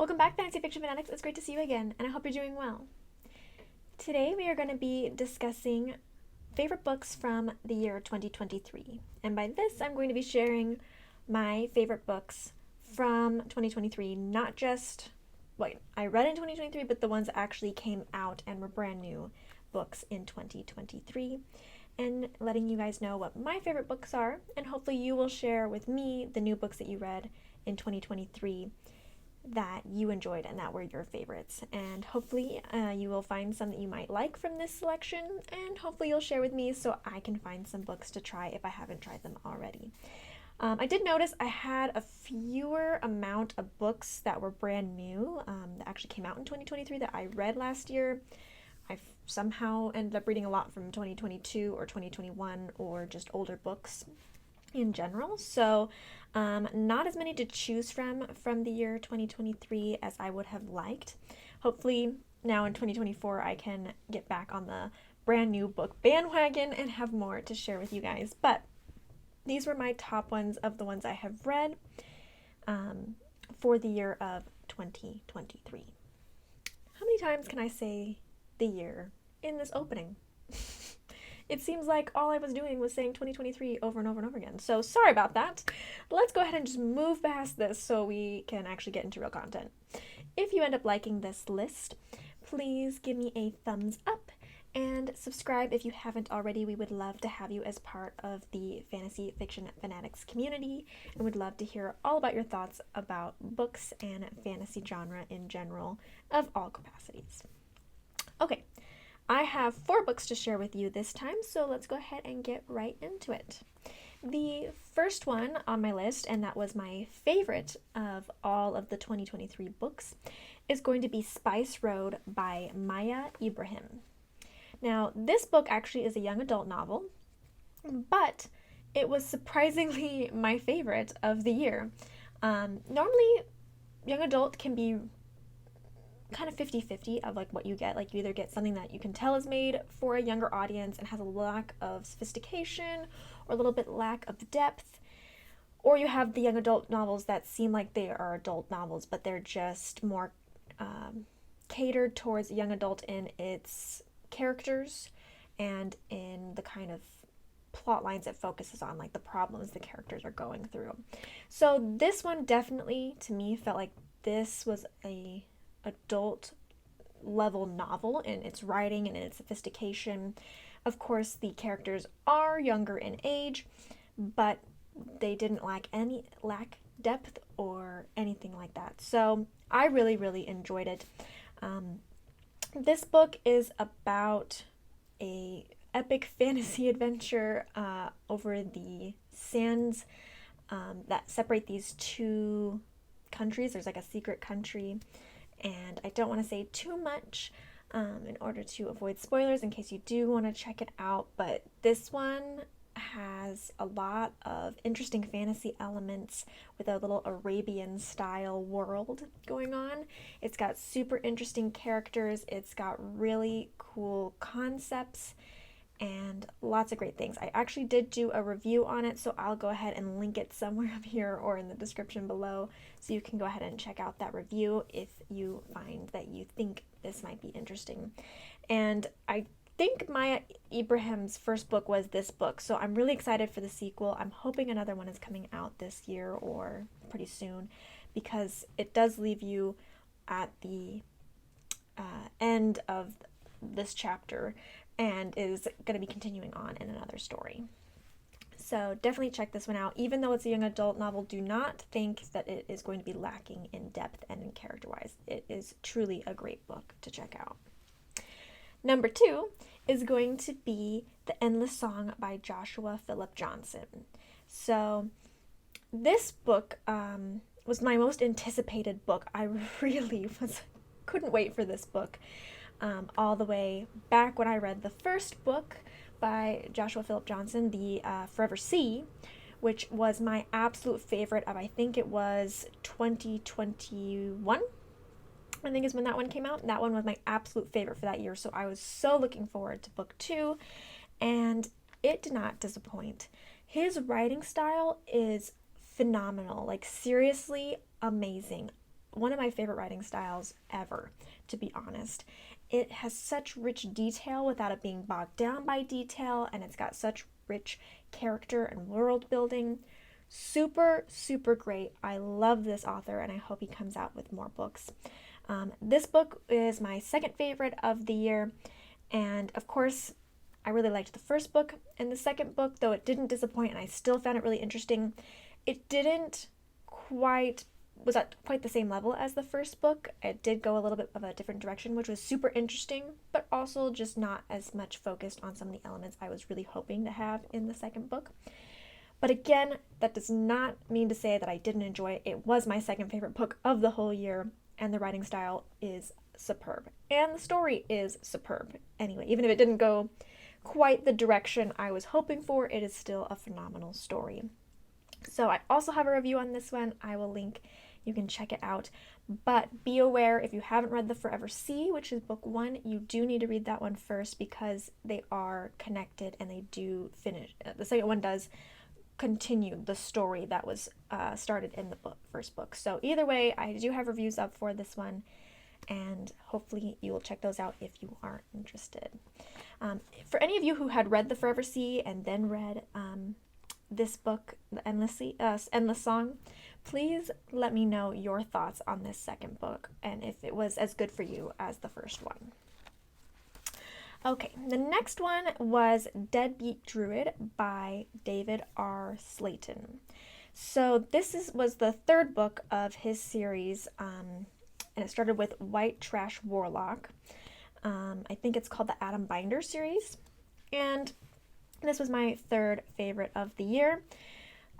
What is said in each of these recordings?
Welcome back, Fantasy Fiction Fanatics. It's great to see you again, and I hope you're doing well. Today we are going to be discussing favorite books from the year 2023. And by this, I'm going to be sharing my favorite books from 2023, not just what I read in 2023, but the ones that actually came out and were brand new books in 2023, and letting you guys know what my favorite books are, and hopefully you will share with me the new books that you read in 2023 that you enjoyed and that were your favorites. And hopefully you will find some that you might like from this selection, and hopefully you'll share with me so I can find some books to try if I haven't tried them already. I did notice I had a fewer amount of books that were brand new that actually came out in 2023 that I read last year. I somehow ended up reading a lot from 2022 or 2021 or just older books in general. So not as many to choose from the year 2023 as I would have liked. Hopefully now in 2024 I can get back on the brand new book bandwagon and have more to share with you guys. But these were my top ones of the ones I have read for the year of 2023. How many times can I say the year in this opening? It seems like all I was doing was saying 2023 over and over and over again. So sorry about that. Let's go ahead and just move past this so we can actually get into real content. If you end up liking this list, please give me a thumbs up and subscribe if you haven't already. We would love to have you as part of the Fantasy Fiction Fanatics community, and would love to hear all about your thoughts about books and fantasy genre in general of all capacities. Okay. I have 4 books to share with you this time, so let's go ahead and get right into it. The first one on my list, and that was my favorite of all of the 2023 books, is going to be Spice Road by Maya Ibrahim. Now, this book actually is a young adult novel, but it was surprisingly my favorite of the year. Normally, young adult can be kind of 50-50 of like what you get. Like you either get something that you can tell is made for a younger audience and has a lack of sophistication or a little bit lack of depth, or you have the young adult novels that seem like they are adult novels but they're just more catered towards young adult in its characters and in the kind of plot lines it focuses on, like the problems the characters are going through. So this one definitely to me felt like this was a adult level novel in its writing and in its sophistication. Of course, the characters are younger in age, but they didn't lack depth or anything like that. So I really, really enjoyed it. This book is about a epic fantasy adventure over the sands that separate these two countries. There's like a secret country, and I don't want to say too much in order to avoid spoilers in case you do want to check it out, but this one has a lot of interesting fantasy elements with a little Arabian style world going on. It's got super interesting characters, it's got really cool concepts, and lots of great things. I actually did do a review on it, so I'll go ahead and link it somewhere up here or in the description below, so you can go ahead and check out that review if you find that you think this might be interesting. And I think Maya Ibrahim's first book was this book, so I'm really excited for the sequel. I'm hoping another one is coming out this year or pretty soon, because it does leave you at the end of this chapter and is going to be continuing on in another story. So definitely check this one out. Even though it's a young adult novel, do not think that it is going to be lacking in depth and in character-wise. It is truly a great book to check out. Number 2 is going to be The Endless Song by Joshua Philip Johnson. So this book was my most anticipated book. I really couldn't wait for this book. All the way back when I read the first book by Joshua Philip Johnson, the Forever Sea, which was my absolute favorite of, I think it was 2021, I think is when that one came out. That one was my absolute favorite for that year, so I was so looking forward to book 2, and it did not disappoint. His writing style is phenomenal, like seriously amazing. one of my favorite writing styles ever, to be honest. It has such rich detail without it being bogged down by detail, and it's got such rich character and world building. Super, super great. I love this author, and I hope he comes out with more books. This book is my second favorite of the year, and of course, I really liked the first book. And the second book, though it didn't disappoint and I still found it really interesting, it didn't was at quite the same level as the first book. It did go a little bit of a different direction, which was super interesting, but also just not as much focused on some of the elements I was really hoping to have in the second book. But again, that does not mean to say that I didn't enjoy it. It was my second favorite book of the whole year, and the writing style is superb. And the story is superb. Anyway, even if it didn't go quite the direction I was hoping for, it is still a phenomenal story. So I also have a review on this one. I will link. You can check it out. But be aware, if you haven't read The Forever Sea, which is book 1, you do need to read that one first because they are connected and they do finish. The second one does continue the story that was started in the first book. So either way, I do have reviews up for this one, and hopefully you will check those out if you are interested. For any of you who had read The Forever Sea and then read this book, The Endless Song, please let me know your thoughts on this second book and if it was as good for you as the first one. Okay, the next one was Deadbeat Druid by David R. Slayton. So this was the third book of his series, and it started with White Trash Warlock. I think it's called the Adam Binder series, and this was my third favorite of the year.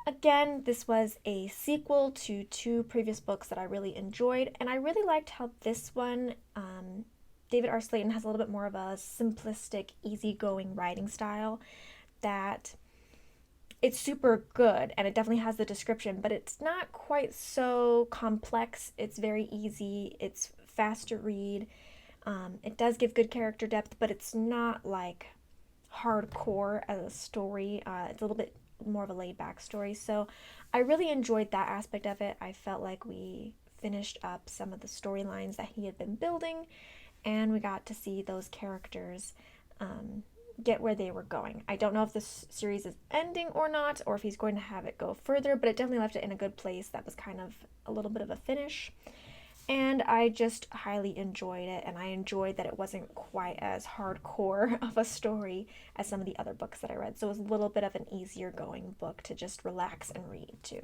Again, this was a sequel to 2 previous books that I really enjoyed, and I really liked how this one, David R. Slayton has a little bit more of a simplistic, easygoing writing style that it's super good, and it definitely has the description, but it's not quite so complex. It's very easy. It's fast to read. It does give good character depth, but it's not like hardcore as a story. It's a little bit more of a laid-back story, so I really enjoyed that aspect of it. I felt like we finished up some of the storylines that he had been building, and we got to see those characters get where they were going. I don't know if this series is ending or not, or if he's going to have it go further, but it definitely left it in a good place. That was kind of a little bit of a finish, and I just highly enjoyed it, and I enjoyed that it wasn't quite as hardcore of a story as some of the other books that I read, so it was a little bit of an easier going book to just relax and read too.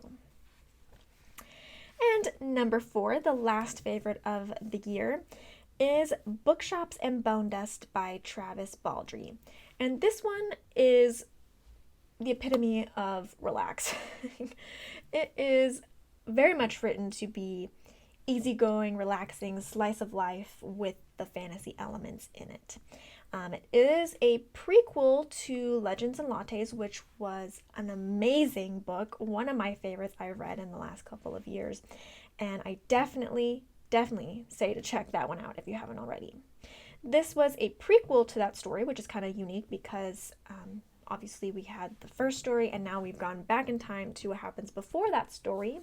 And number 4, the last favorite of the year, is Bookshops and Bone Dust by Travis Baldree. And this one is the epitome of relax. It is very much written to be easygoing, relaxing slice of life with the fantasy elements in it. It is a prequel to Legends and Lattes, which was an amazing book, one of my favorites I've read in the last couple of years, and I definitely say to check that one out if you haven't already. This was a prequel to that story, which is kind of unique because obviously we had the first story and now we've gone back in time to what happens before that story.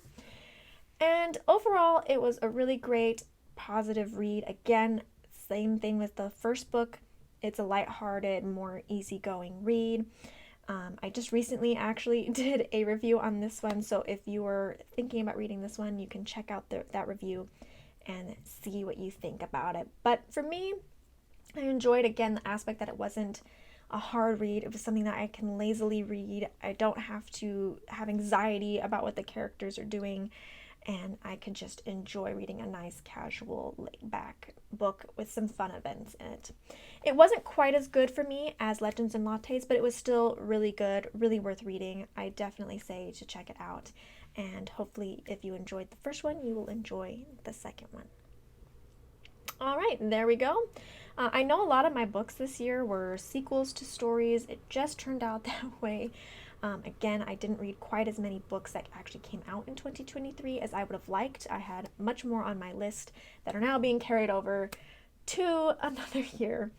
And overall, it was a really great, positive read. Again, same thing with the first book. It's a lighthearted, more easygoing read. I just recently actually did a review on this one, so if you were thinking about reading this one, you can check out that review and see what you think about it. But for me, I enjoyed, again, the aspect that it wasn't a hard read. It was something that I can lazily read. I don't have to have anxiety about what the characters are doing, and I could just enjoy reading a nice, casual, laid-back book with some fun events in it. It wasn't quite as good for me as Legends and Lattes, but it was still really good, really worth reading. I definitely say to check it out, and hopefully if you enjoyed the first one, you will enjoy the second one. All right, there we go. I know a lot of my books this year were sequels to stories. It just turned out that way. Again, I didn't read quite as many books that actually came out in 2023 as I would have liked. I had much more on my list that are now being carried over to another year,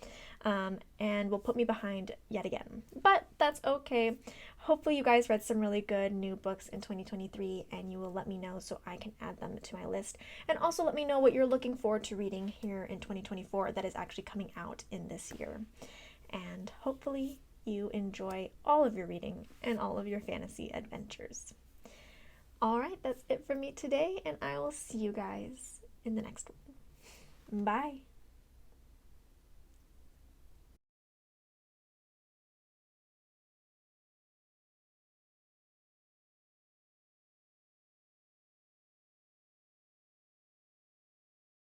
and will put me behind yet again. But that's okay. hopefully you guys read some really good new books in 2023 and you will let me know so I can add them to my list. And also let me know what you're looking forward to reading here in 2024 that is actually coming out in this year. And hopefully you enjoy all of your reading and all of your fantasy adventures. All right, that's it for me today, and I will see you guys in the next one. Bye.